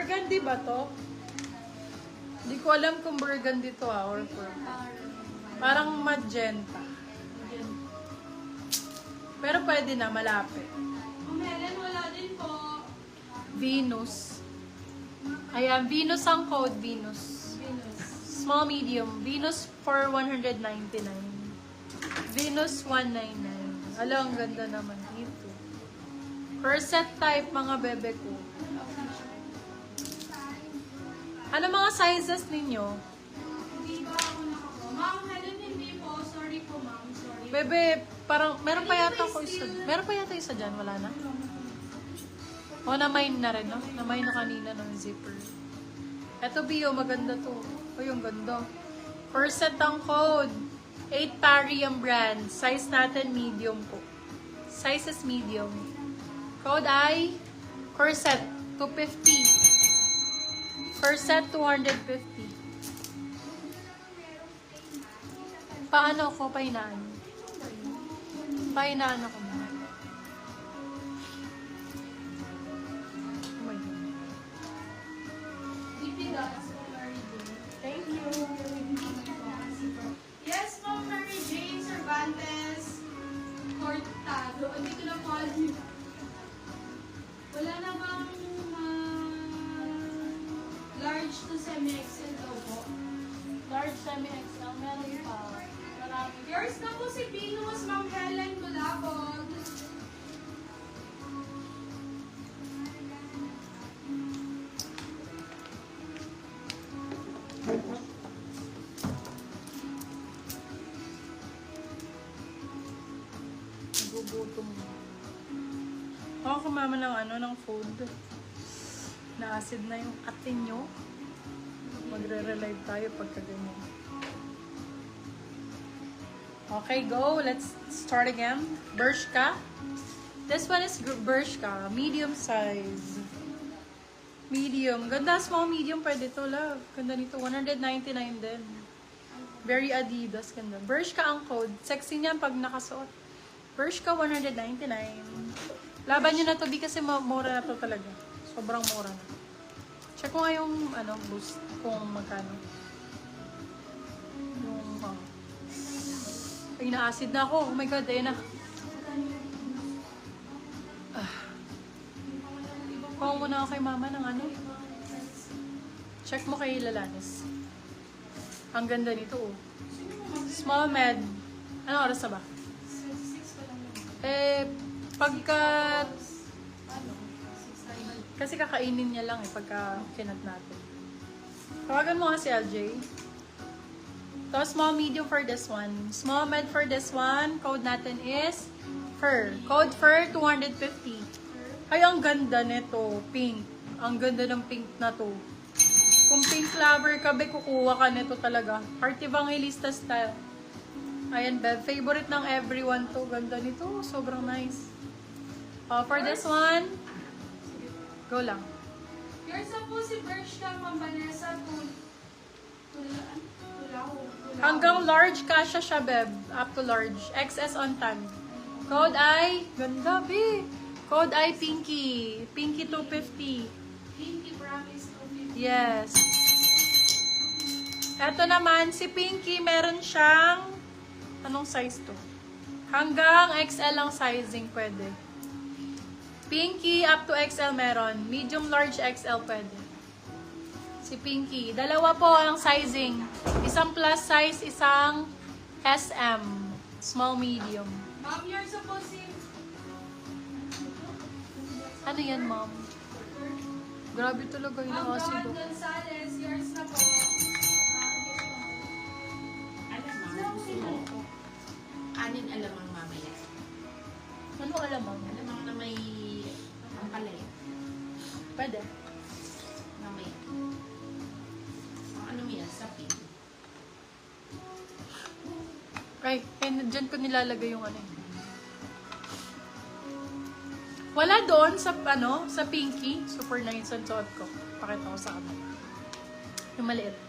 Burgundy ba to? Hindi ko alam kung burgundy to or purple. Parang magenta. Pero pwede na, malapit. Helen, wala din po. Venus. Ayan, Venus ang code, Venus. Small, medium. Venus for 199. Venus 199. Alam, ang ganda naman dito. Corset type, mga bebe ko. Ano mga sizes ninyo? Hindi ba ako nakapo? Ma'am, Helen, hindi po. Sorry po, ma'am. Sorry. Bebe, parang, meron pa yata ko isa. Meron pa yata isa dyan, wala na? O, na-mine na rin, no? Na-mine na kanina ng zipper. Eto, Bio, maganda to. O, yung ganda. Corset ang code. 8 pari ang brand. Size natin, medium po. Size is medium. Code ay corset, 250. Corset, 250. Paano ko pahinaan? Pahinaan ako na. Oh my God. Thank you. Yes, Ma'am Mary Jane Cervantes. Cortado. Hindi ko na po alam. Wala na bang large to semi-XL daw po? Large semi-XL, meron pa. Marami. Yours na po si Venus, Ma'am Helen Gulabog. Nagugutom. Ako kumama ng ano, ng food. Na-acid na yung atin nyo. Magre-relive tayo pagka ganyan. Okay, go. Let's start again. Bershka. This one is Bershka. Medium size. Medium. Ganda, small, medium. Pwede to, love. Ganda nito. 199 din. Very Adidas. Ganda. Bershka ang code. Sexy niyan pag nakasuot. Bershka, 199. Laban nyo na to, kasi mura na to talaga. Sobrang mura na. Check ko nga yung boost kung magkano. Yung, ay, na-acid na ako. Oh my God, ayun na. Kuha muna ako kay mama ng ano. Check mo kay Lalanes. Ang ganda nito, oh. Small med. Anong oras na ba? Pagka... Kasi kakainin niya lang pagka kinat natin. Tawagan mo nga si LJ. So, small medium for this one. Small med for this one. Code natin is fur. Code fur 250. Ay, ang ganda nito. Pink. Ang ganda ng pink na to. Kung pink lover ka, be, kukuha ka nito talaga. Heart Evangelista style. Ayan, be. Favorite ng everyone to. Ganda nito. Sobrang nice. For this one, go lang. Yours na po si Bershka, Ma'am Vanessa. Hanggang large, kasha siya, beb. Up to large. XS on tag. Code ay, ganda, be. Code ay Pinky. Pinky 250. Pinky Promise 250. Yes. Eto naman, si Pinky, meron siyang, anong size to? Hanggang XL ang sizing pwede. Pinky, up to XL meron. Medium, large, XL pwede. Si Pinky. Dalawa po ang sizing. Isang plus size, isang SM. Small, medium. Ma'am, yours na po si... Ano yan, ma'am? Grabe talaga yung Ma'am acid. Dawn Gonzalez, yours na po. Anin alamang mamaya. Ano alam, ma'am? Alamang na may ampalay. Pwede. Mamaya. Ano yan? Sapin. Ay, dyan ko nilalagay yung ano. Wala doon sa, sa Pinky. Super nice ang suot ko. Pakita ko sa kanila. Yung maliit.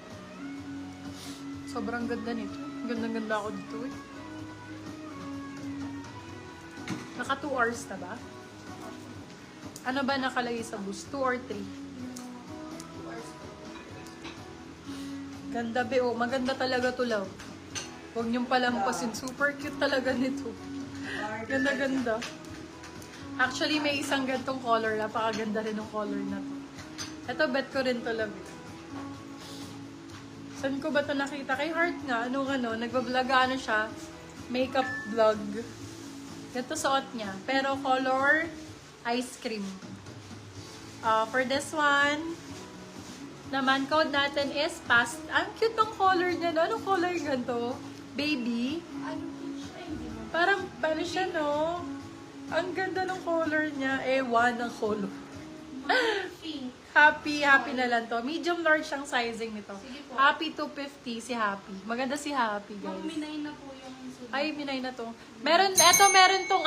Sobrang ganda nito. Ganda-ganda ako dito eh. Naka 2 hours na ba? Ano ba nakalagay sa boost? 2 or 3? Ganda, be. Oh, maganda talaga to, love. Huwag niyong palampasin. Super cute talaga nito. Ganda-ganda. Actually, may isang gantong color. Napakaganda rin ng color na to. Ito, bet ko rin to, love. Saan ko ba to nakita? Kay Heart nga. Nagbablog siya. Makeup vlog. Ito suot niya. Pero color ice cream. For this one, naman, code natin is past. Ang cute ng color niya. No? Anong color ganito? Baby. Ano po siya? Hindi mo. Parang, paano siya, no? Ang ganda ng color niya. Ewan ng color. Pink. Happy na lang to. Medium large ang sizing nito. Sige po. Happy 250 si Happy. Maganda si Happy, guys. Minay na po yung sunod. Ay, minay na to. Meron tong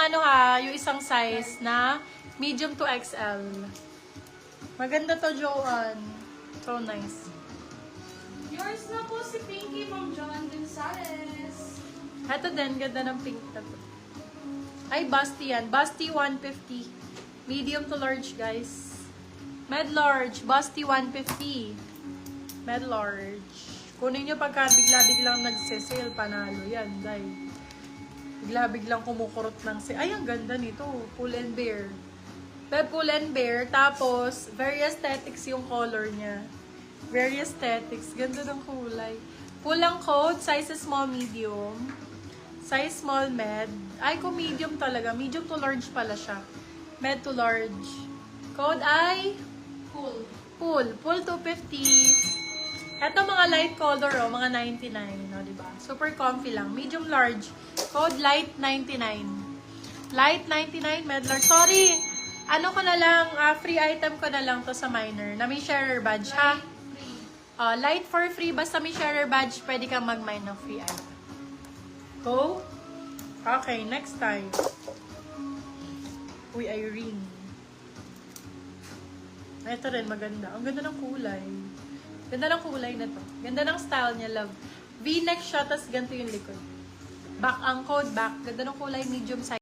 yung isang size na medium to XL. Maganda to, Joanne. So nice. Yours na po si Pinky, Ma'am Joan Gonzalez. Ito din, ganda ng pink na to. Ay, Basti yan. Basti 150. Medium to large, guys. Med large. Basti 150. Med large. Kunin nyo pagka bigla-biglang nagsisale, panalo yan, dahil bigla-biglang kumukurot ng sale. Ay, ang ganda nito. Pull and bear. Pull and bear. Tapos, very aesthetics yung color niya. Very aesthetics. Ganda ng kulay. Pulang coat. Size small, medium. Size small, med. Ay, kung medium talaga. Medium to large pala siya. Med to large. Code ay Cool. Pull 250. Ito mga light color, mga 99, no, diba? Super comfy lang. Medium large. Code light 99. Light 99, med large. Sorry, ano ko na lang, free item ko na lang to sa minor, na may sharer badge, ha? Free. Light for free, basta may sharer badge, pwede kang mag-mine ng free item. Go? Okay, next time. Uy, Irene. Ito rin, maganda. Ang ganda ng kulay. Ganda ng kulay na to. Ganda ng style niya, love. V-neck siya, tas ganito yung likod. Back ang code, back. Ganda ng kulay, medium size.